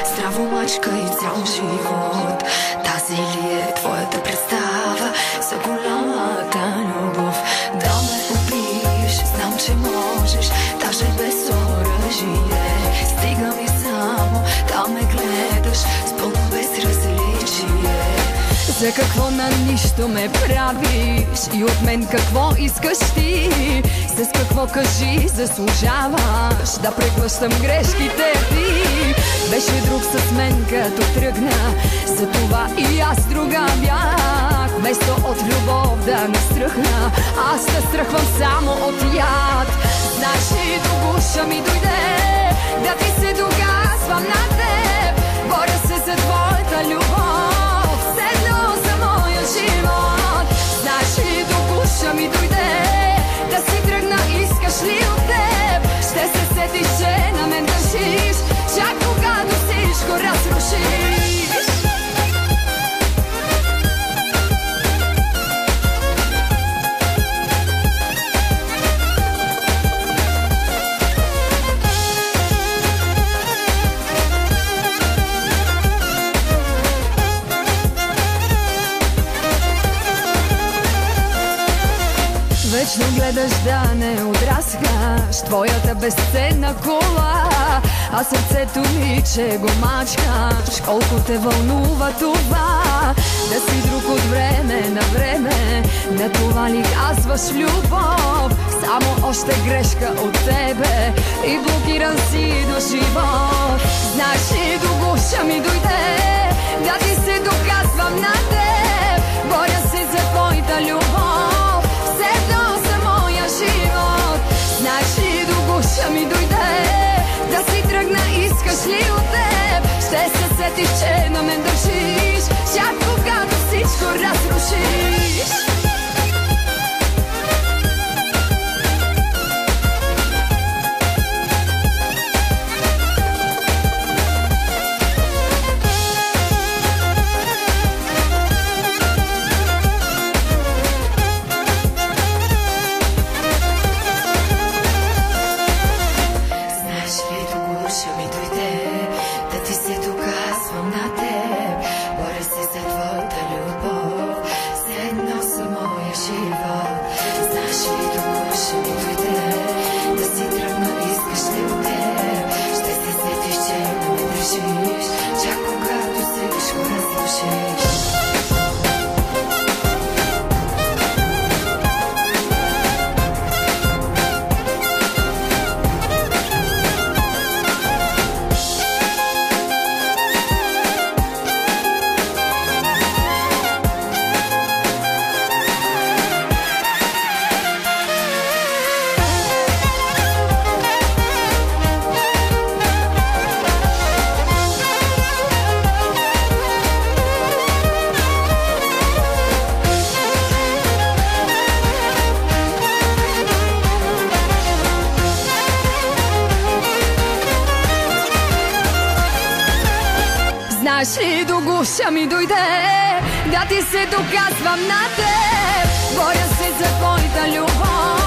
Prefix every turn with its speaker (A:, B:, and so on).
A: Здраво мачка и цял живот. Тази ли е твоята представа за голямата любов? Да ме убиеш, знам, че можеш, даже без оръжие. Стига ми само да ме гледаш с пълно безразличие.
B: За какво на нищо ме правиш и от мен какво искаш ти? С какво, кажи, заслужаваш да преглъщам грешките ти? Беше друг с мен като тръгна, затова и аз друга бях. Вместо от любов да не стръхна, аз те страхвам само от яд. Знаеш ли, до гуша ми дойде да ти се доказвам на теб. Боря се за твоята любов, седно за моя живот. Знаеш ли, до гуша ми дойде да си тръгна, искаш ли от теб? Ще се сетиш, че на мен държиш, чак когато всичко разрушиш. Вечно гледаш да не отраскаш твоята безценна кола, а сърцето ми, че го мачкаш. Колко те вълнува това да си друг от време на време. На това ли казваш любов? Само още грешка от тебе и блокиран си до живот. Знаеш ли, до гуша ми дойде да ти се доказвам на теб. Боря се за твоята любов, седно за моя живот. Знаеш ли, до гуша ми дойде да си тръгна, искаш ли от теб? Ще се сетиш, че на мен държиш, чак когато всичко разрушиш. Знаеш ли, до гуша ми дойде да ти се доказвам на теб. Боря се за твоята любов,